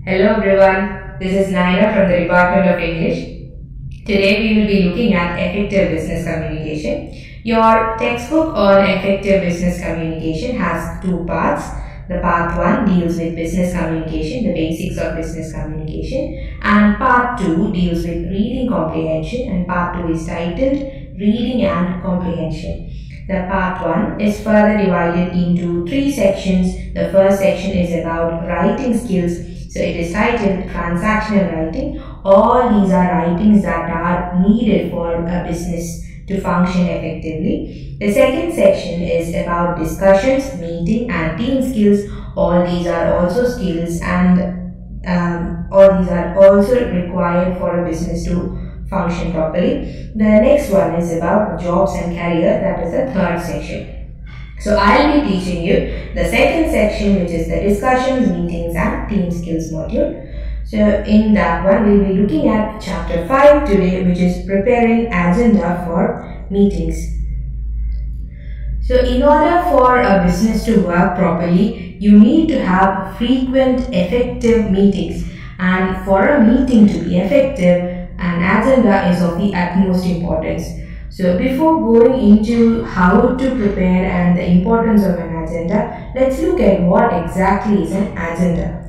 Hello everyone, this is Naina from the Department of English. Today we will be looking at effective business communication. Your textbook on effective business communication has two parts. The part 1 deals with business communication, the basics of business communication, and part 2 deals with reading comprehension, and part 2 is titled Reading and Comprehension. The part 1 is further divided into 3 sections. The first section is about writing skills. So it is titled Transactional Writing. All these are writings that are needed for a business to function effectively. The second section is about discussions, meeting and team skills. All these are also skills and all these are also required for a business to function properly. The next one is about jobs and career. That is the third section. So I'll be teaching you the second section, which is the discussions, meetings and team skills module. So in that one, we'll be looking at chapter 5 today, which is preparing agenda for meetings. So in order for a business to work properly, you need to have frequent effective meetings. And for a meeting to be effective, an agenda is of the utmost importance. So before going into how to prepare and the importance of an agenda, let's look at what exactly is an agenda.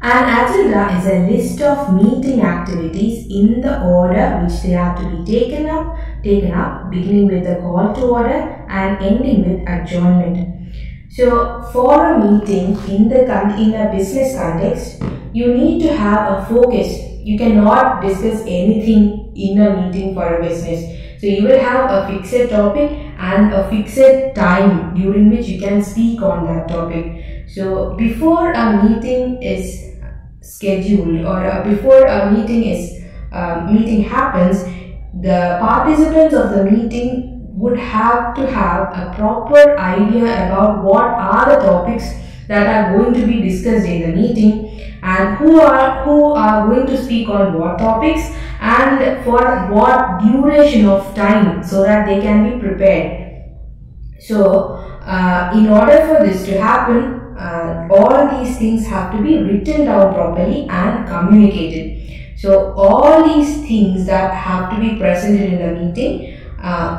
An agenda is a list of meeting activities in the order which they have to be taken up, beginning with the call to order and ending with adjournment. So for a meeting in a business context, you need to have a focus. You cannot discuss anything in a meeting for a business. So you will have a fixed topic and a fixed time during which you can speak on that topic. So before a meeting is scheduled or before a meeting happens, the participants of the meeting would have to have a proper idea about what are the topics that are going to be discussed in the meeting and who are going to speak on what topics and for what duration of time, so that they can be prepared. So in order for this to happen, all these things have to be written down properly and communicated. So all these things that have to be presented in the meeting,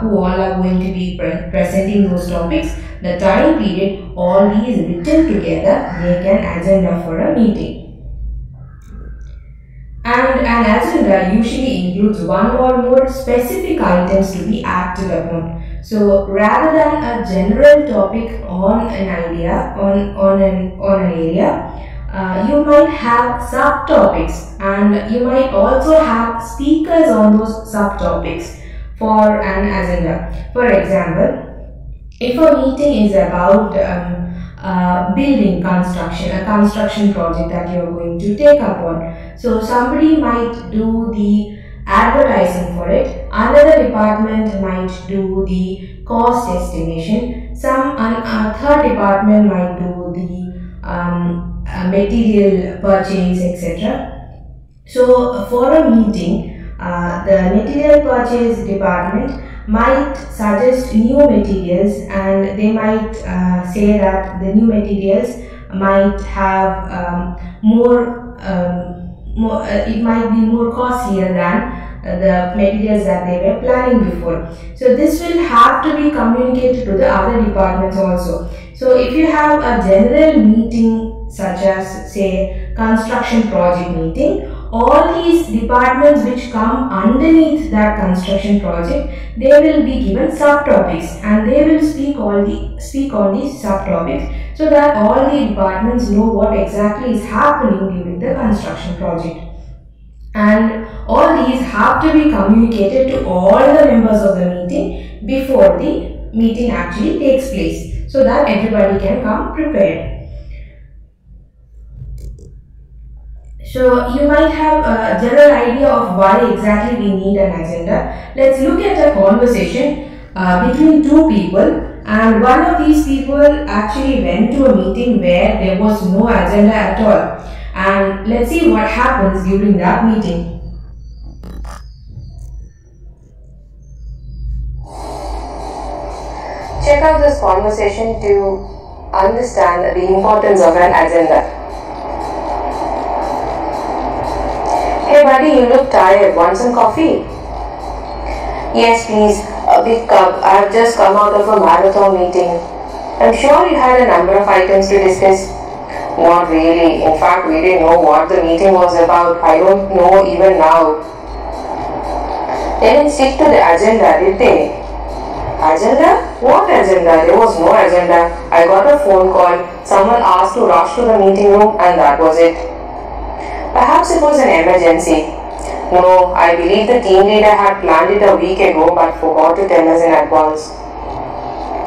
who all are going to be presenting those topics, the time period, all these written together make an agenda for a meeting. And an agenda usually includes one or more specific items to be acted upon. So rather than a general topic on an idea, on an area, you might have subtopics, and you might also have speakers on those subtopics for an agenda. For example, if a meeting is about building construction, a construction project that you are going to take up on, so somebody might do the advertising for it, another department might do the cost estimation, a third department might do the material purchase, etc. So for a meeting, the material purchase department might suggest new materials, and they might say that the new materials might have it might be more costlier than the materials that they were planning before. So this will have to be communicated to the other departments also. So if you have a general meeting such as say construction project meeting, all these departments which come underneath that construction project, they will be given subtopics and they will speak on these subtopics, so that all the departments know what exactly is happening during the construction project. And all these have to be communicated to all the members of the meeting before the meeting actually takes place, so that everybody can come prepared. So you might have a general idea of why exactly we need an agenda. Let's look at a conversation between two people, and one of these people actually went to a meeting where there was no agenda at all. And let's see what happens during that meeting. Check out this conversation to understand the importance of an agenda. Hey buddy, you look tired. Want some coffee? Yes, please. A big cup. I have just come out of a marathon meeting. I'm sure you had a number of items to discuss. Not really. In fact, we didn't know what the meeting was about. I don't know even now. They didn't stick to the agenda, did they? Agenda? What agenda? There was no agenda. I got a phone call. Someone asked to rush to the meeting room and that was it. Perhaps it was an emergency. No, I believe the team leader had planned it a week ago but forgot to tell us in advance.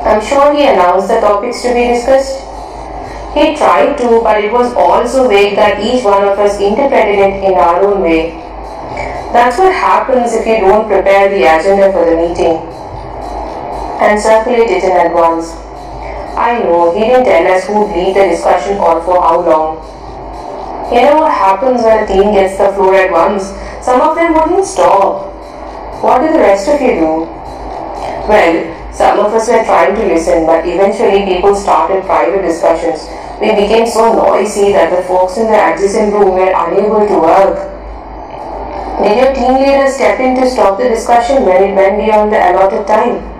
I'm sure he announced the topics to be discussed. He tried to, but it was all so vague that each one of us interpreted it in our own way. That's what happens if you don't prepare the agenda for the meeting and circulate it in advance. I know, he didn't tell us who'd lead the discussion or for how long. You know what happens when a team gets the floor at once? Some of them wouldn't stop. What did the rest of you do? Well, some of us were trying to listen, but eventually people started private discussions. We became so noisy that the folks in the adjacent room were unable to work. Did your team leader step in to stop the discussion when it went beyond the allotted time?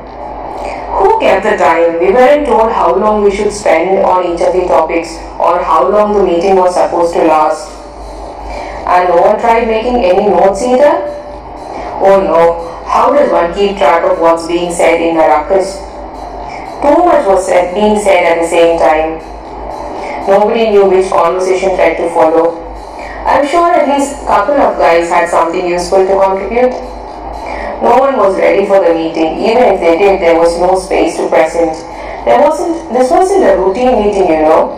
Who kept the time? We weren't told how long we should spend on each of the topics or how long the meeting was supposed to last. And no one tried making any notes either? Oh no, how does one keep track of what's being said in a ruckus? Too much was being said at the same time. Nobody knew which conversation thread to follow. I'm sure at least a couple of guys had something useful to contribute. No one was ready for the meeting. Even if they did, there was no space to present. This wasn't a routine meeting, you know.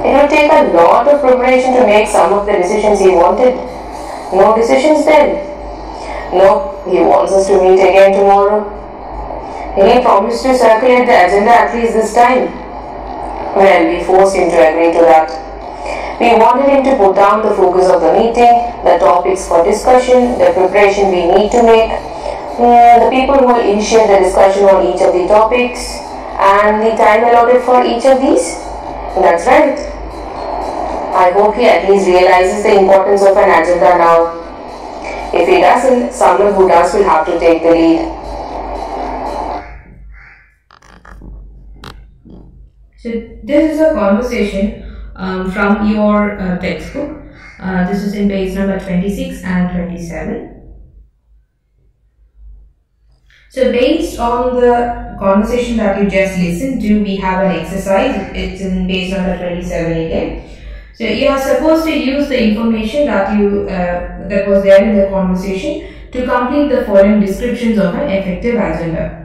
It would take a lot of preparation to make some of the decisions he wanted. No decisions then. No, he wants us to meet again tomorrow. He promised to circulate the agenda at least this time. Well, we forced him to agree to that. We wanted him to put down the focus of the meeting, the topics for discussion, the preparation we need to make, the people who will initiate the discussion on each of the topics, and the time allotted for each of these. That's right. I hope he at least realizes the importance of an agenda now. If he doesn't, someone who does will have to take the lead. So this is a conversation from your textbook. This is in page number 26 and 27. So based on the conversation that you just listened to, we have an exercise. It's in page number 27 again. So you are supposed to use the information that that was there in the conversation to complete the following descriptions of an effective agenda.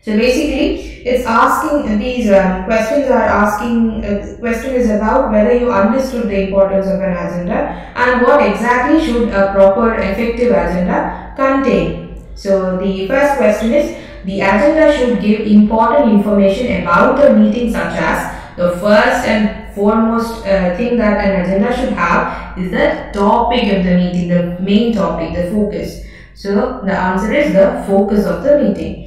So basically, it's asking these questions are asking. Question is about whether you understood the importance of an agenda and what exactly should a proper effective agenda contain. So the first question is, the agenda should give important information about the meeting, such as the first and foremost thing that an agenda should have is the topic of the meeting, the main topic, the focus. So the answer is the focus of the meeting.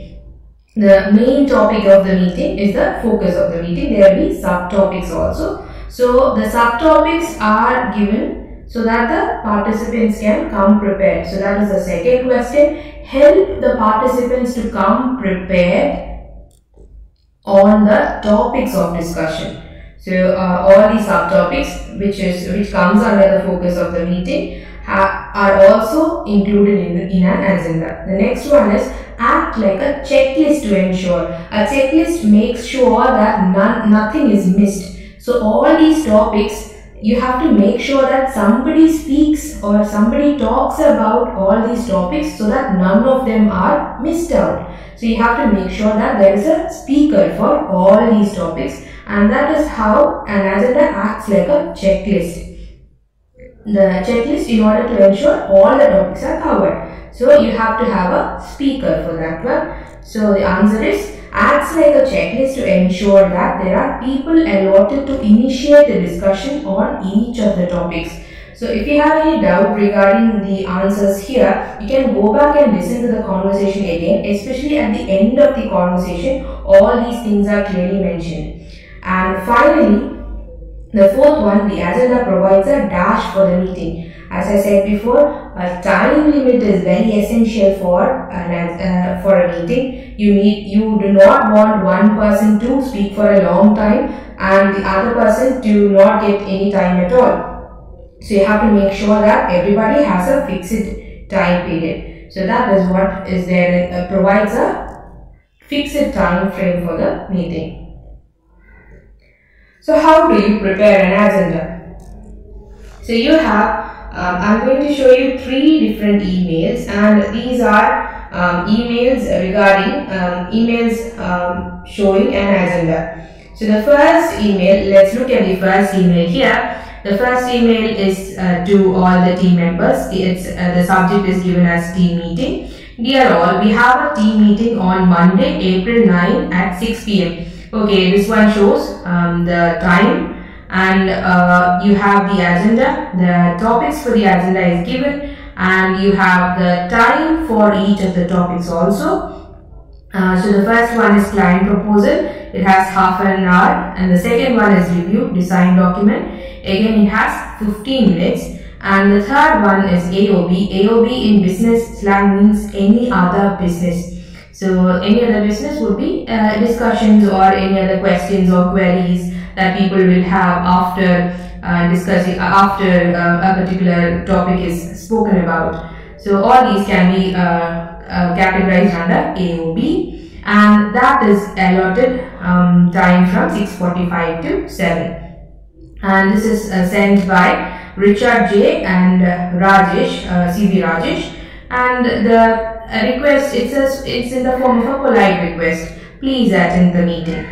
The main topic of the meeting is the focus of the meeting. There will be subtopics also. So the subtopics are given so that the participants can come prepared. So that is the second question. Help the participants to come prepared on the topics of discussion. So all these subtopics which comes under the focus of the meeting are also included in an agenda. The next one is act like a checklist to ensure. A checklist makes sure that nothing is missed. So all these topics, you have to make sure that somebody speaks or somebody talks about all these topics so that none of them are missed out. So you have to make sure that there is a speaker for all these topics, and that is how an agenda acts like a checklist. The checklist in order to ensure all the topics are covered. So you have to have a speaker for that one. So the answer is acts like a checklist to ensure that there are people allotted to initiate the discussion on each of the topics. So if you have any doubt regarding the answers here, you can go back and listen to the conversation again, especially at the end of the conversation, all these things are clearly mentioned. And finally, The fourth one, the agenda provides a dash for the meeting. As I said before, a time limit is very essential for a meeting. You do not want one person to speak for a long time and the other person to not get any time at all. So you have to make sure that everybody has a fixed time period. So that is what is there, provides a fixed time frame for the meeting. So how do you prepare an agenda? So you have, I'm going to show you 3 different emails, and these are emails regarding showing an agenda. So the first email, let's look at the first email here. The first email is to all the team members. The subject is given as team meeting. Dear all, we have a team meeting on Monday, April 9 at 6 p.m. Okay, this one shows the time, and you have the agenda. The topics for the agenda is given, and you have the time for each of the topics also. So the first one is client proposal. It has half an hour, and the second one is review design document. Again, it has 15 minutes. And the third one is AOB. AOB in business slang means any other business. So any other business would be discussions or any other questions or queries that people will have after discussing a particular topic is spoken about. So all these can be categorized under AOB, and that is allotted time from 6:45 to 7. And this is sent by Richard J and Rajesh, CV Rajesh, and the request, it's in the form of a polite request. Please attend the meeting.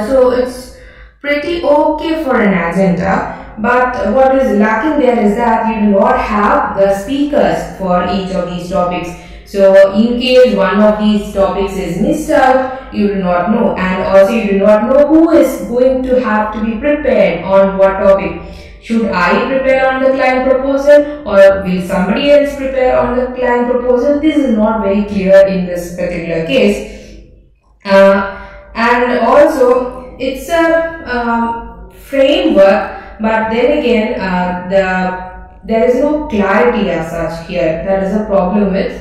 So it's pretty okay for an agenda, but what is lacking there is that you do not have the speakers for each of these topics. So in case one of these topics is missed out, you do not know, and also you do not know who is going to have to be prepared on what topic. Should I prepare on the client proposal, or will somebody else prepare on the client proposal? This is not very clear in this particular case. And also it's a framework, but then again there is no clarity as such here. That is a problem with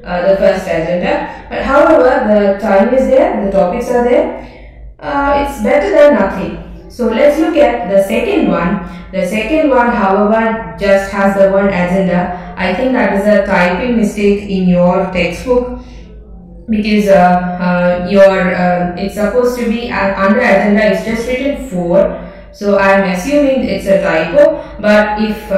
the first agenda. But however, the time is there, the topics are there. It's better than nothing. So let's look at the second one. The second one, however, just has the word agenda. I think that is a typing mistake in your textbook, because it's supposed to be under agenda, it's just written 4. So I am assuming it's a typo, but if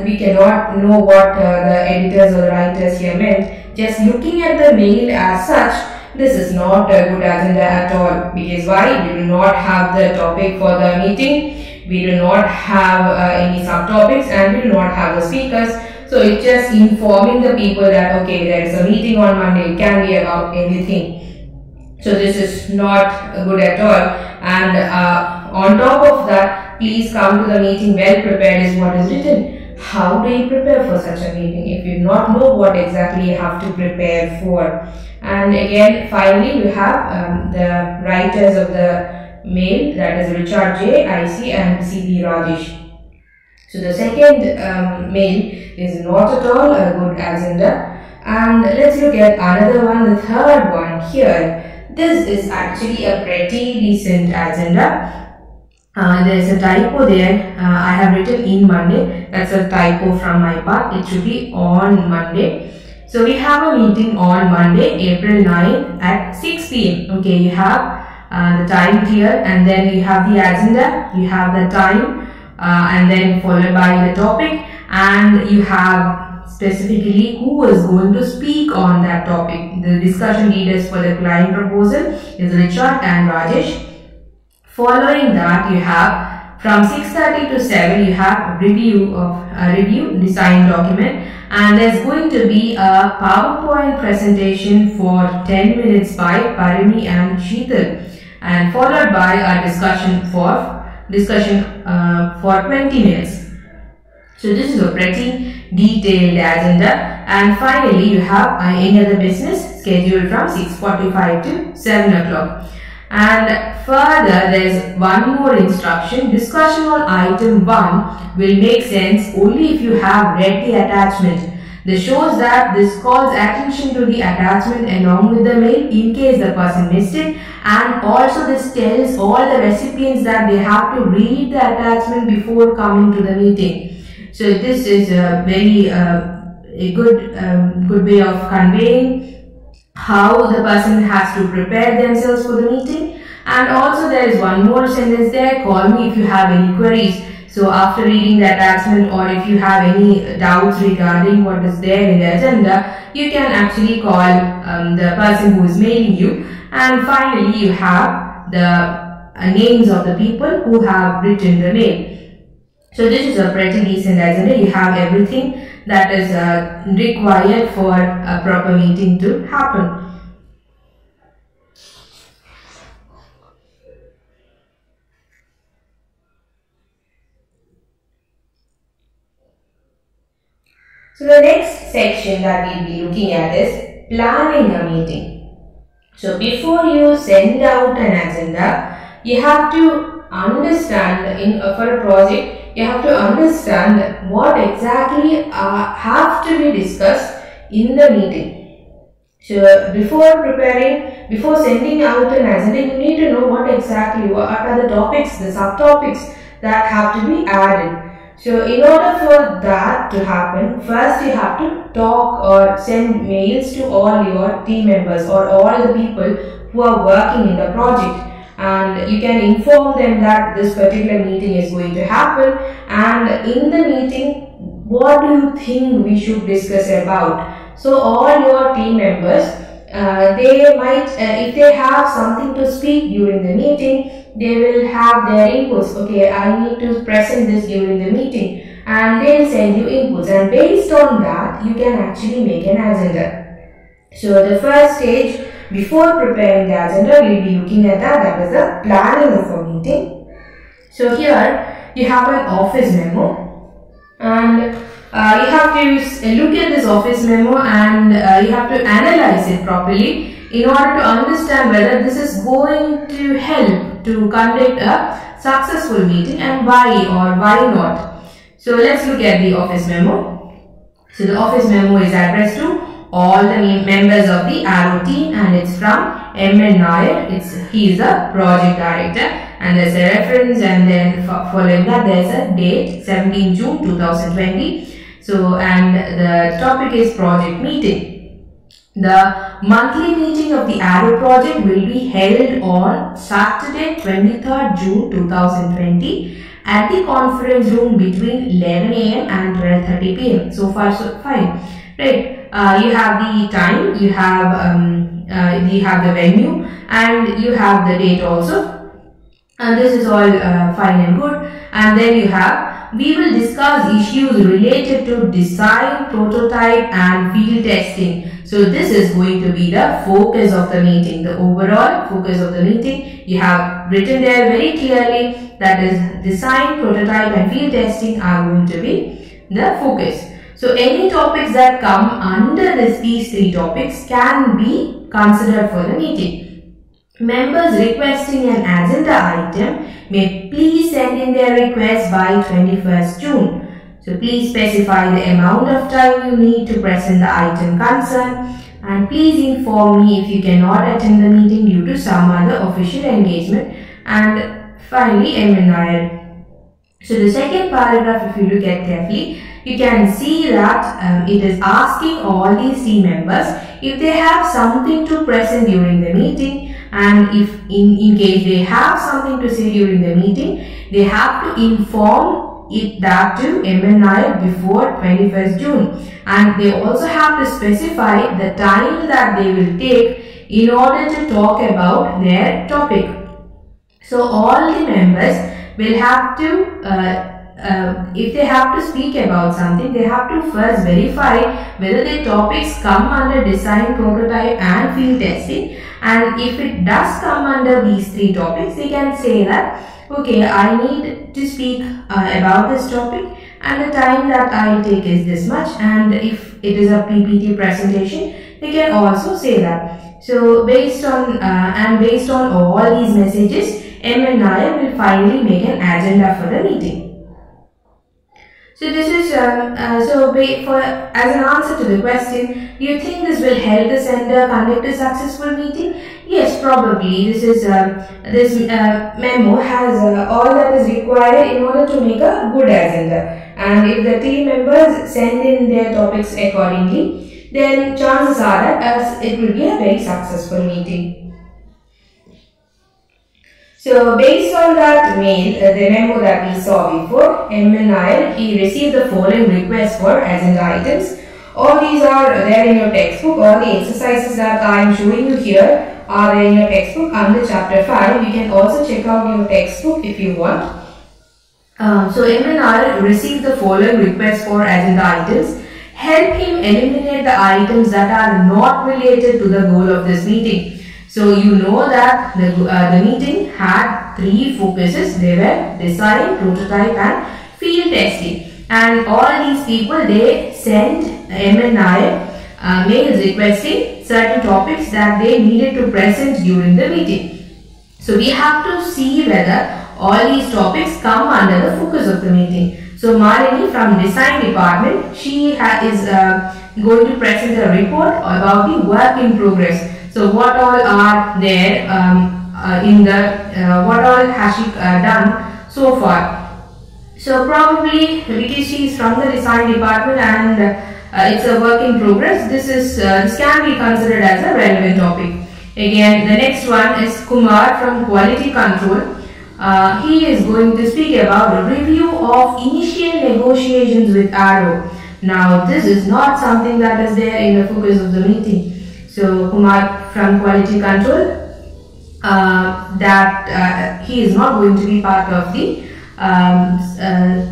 we cannot know what the editors or the writers here meant, just looking at the mail as such, this is not a good agenda at all. Because why? We do not have the topic for the meeting, we do not have any subtopics, and we do not have the speakers. So it's just informing the people that okay, there is a meeting on Monday, it can be about anything. So this is not good at all. And on top of that, please come to the meeting well prepared is what is written. How do you prepare for such a meeting if you do not know what exactly you have to prepare for? And again, finally, you have the writers of the mail, that is Richard J, IC, and CV Rajesh. So the second mail is not at all a good agenda. And let's look at another one, the third one here. This is actually a pretty decent agenda. There is a typo there. I have written in Monday. That's a typo from my part. It should be on Monday. So we have a meeting on Monday, April 9 at 6 p.m. Okay, you have the time here, and then you have the agenda, you have the time, and then followed by the topic, and you have specifically who is going to speak on that topic. The discussion leaders for the client proposal is Richard and Rajesh. Following that, you have from 6:30 to 7, you have review design document, and there's going to be a PowerPoint presentation for 10 minutes by Parimi and Sheetal, and followed by a discussion for 20 minutes. So this is a pretty detailed agenda. And finally, you have any other business scheduled from 6:45 to 7 o'clock. And further, there is one more instruction. Discussion on item 1 will make sense only if you have read the attachment. This shows that this calls attention to the attachment along with the mail in case the person missed it, and also this tells all the recipients that they have to read the attachment before coming to the meeting. So this is a very a good way of conveying how the person has to prepare themselves for the meeting. And also there is one more sentence there, call me if you have any queries. So after reading the attachment, or if you have any doubts regarding what is there in the agenda, you can actually call the person who is mailing you. And finally you have the names of the people who have written the mail. So this is a pretty decent agenda. You have everything that is required for a proper meeting to happen. So the next section that we'll be looking at is planning a meeting. So before you send out an agenda, you have to understand, for a project, you have to understand what exactly have to be discussed in the meeting. So before sending out an agenda, you need to know what are the topics, the subtopics that have to be added. So in order for that to happen, first you have to talk or send mails to all your team members or all the people who are working in the project, and you can inform them that this particular meeting is going to happen, and in the meeting, what do you think we should discuss about? So all your team members, they might, if they have something to speak during the meeting, they will have their inputs. Okay, I need to present this during the meeting, and they will send you inputs, and based on that you can actually make an agenda. So the first stage before preparing the agenda, we will be looking at that is the planning of a meeting. So here you have an office memo, and you have to look at this office memo, and you have to analyze it properly in order to understand whether this is going to help to conduct a successful meeting, and why or why not. So let's look at the office memo. So the office memo is addressed to all the members of the Arrow team, and it's from M.N. Nair. He is a project director, and there's a reference, and then following that there's a date 17 June 2020. So, and the topic is project meeting. The monthly meeting of the Arrow project will be held on Saturday 23rd June 2020 at the conference room between 11 a.m. and 12:30 p.m. So far so fine, right? You have the time, you have the venue, and you have the date also, and this is all fine and good. And then you have, we will discuss issues related to design, prototype and field testing. So this is going to be the focus of the meeting, the overall focus of the meeting. You have written there very clearly, that is design, prototype and field testing are going to be the focus. So any topics that come under these three topics can be considered for the meeting. Members requesting an agenda item may please send in their request by 21st June. So please specify the amount of time you need to present the item concerned, and please inform me if you cannot attend the meeting due to some other official engagement. And finally, M.N. Nair. So the second paragraph, if you look at carefully, you can see that it is asking all these team members if they have something to present during the meeting, and if in case they have something to say during the meeting, they have to inform that to M.N. Nair before 21st June, and they also have to specify the time that they will take in order to talk about their topic. So all the members will have to if they have to speak about something, they have to first verify whether the topics come under design, prototype and field testing, and if it does come under these three topics, they can say that, okay, I need to speak about this topic and the time that I take is this much, and if it is a PPT presentation, they can also say that. So based on all these messages, M and Nair will finally make an agenda for the meeting. So this is as an answer to the question, do you think this will help the sender conduct a successful meeting? Yes, probably. This memo has all that is required in order to make a good agenda. And if the team members send in their topics accordingly, then chances are that it will be a very successful meeting. So based on that mail, the memo that we saw before, M and Nair, he received the following requests for agenda items. All these are there in your textbook. All the exercises that I am showing you here are there in your textbook under chapter 5. You can also check out your textbook if you want. So M and Nair received the following requests for agenda items. Help him eliminate the items that are not related to the goal of this meeting. So you know that the meeting had 3 focuses. They were design, prototype and field testing. And all these people, they sent M and Nair mails requesting certain topics that they needed to present during the meeting. So we have to see whether all these topics come under the focus of the meeting. So Malini from design department, she is going to present a report about the work in progress. So what all are there what all has she done so far? So probably because she is from the design department and it's a work in progress, this can be considered as a relevant topic. Again, the next one is Kumar from quality control. He is going to speak about a review of initial negotiations with Arrow. Now this is not something that is there in the focus of the meeting. So Kumar from quality control, he is not going to be part of the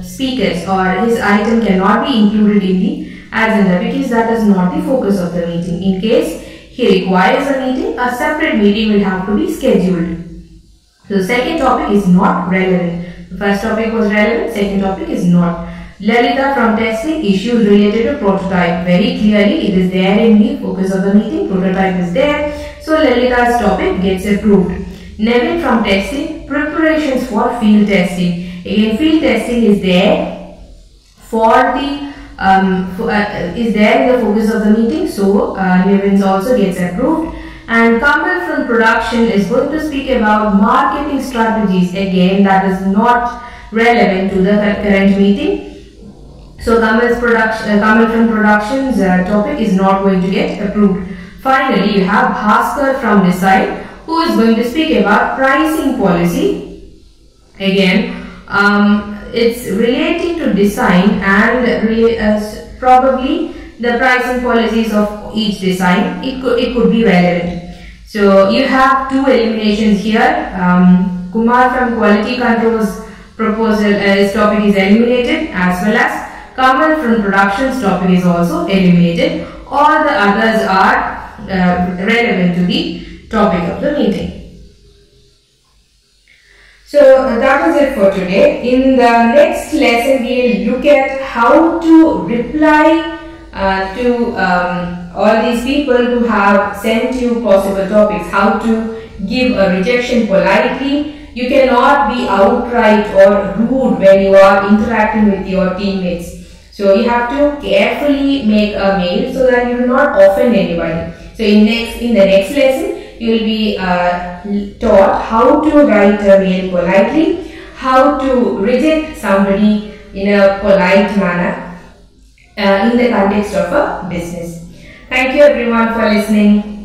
speakers, or his item cannot be included in the agenda because that is not the focus of the meeting. In case he requires a meeting, a separate meeting will have to be scheduled. So the second topic is not relevant. The first topic was relevant, second topic is not. Lalita from testing, issues related to prototype. Very clearly it is there in the focus of the meeting, prototype is there. So Lalita's topic gets approved. Nevin from testing, preparations for field testing. Again, field testing is there for the is there in the focus of the meeting. So Nevin's also gets approved. And Kamal from production is going to speak about marketing strategies. Again, that is not relevant to the current meeting. So Kamal from production's topic is not going to get approved. Finally, you have Bhaskar from design, who is going to speak about pricing policy. Again, it's relating to design and probably the pricing policies of each design. It could be relevant. So you have 2 eliminations here. Kumar from quality control's proposal his topic is eliminated, as well as Kamal from production's topic is also eliminated. All the others are relevant to the topic of the meeting. So that is it for today. In the next lesson, we will look at how to reply to all these people who have sent you possible topics, how to give a rejection politely. You cannot be outright or rude when you are interacting with your teammates. So you have to carefully make a mail so that you do not offend anybody. So in the next lesson, you will be taught how to write a mail politely, how to reject somebody in a polite manner in the context of a business. Thank you everyone for listening.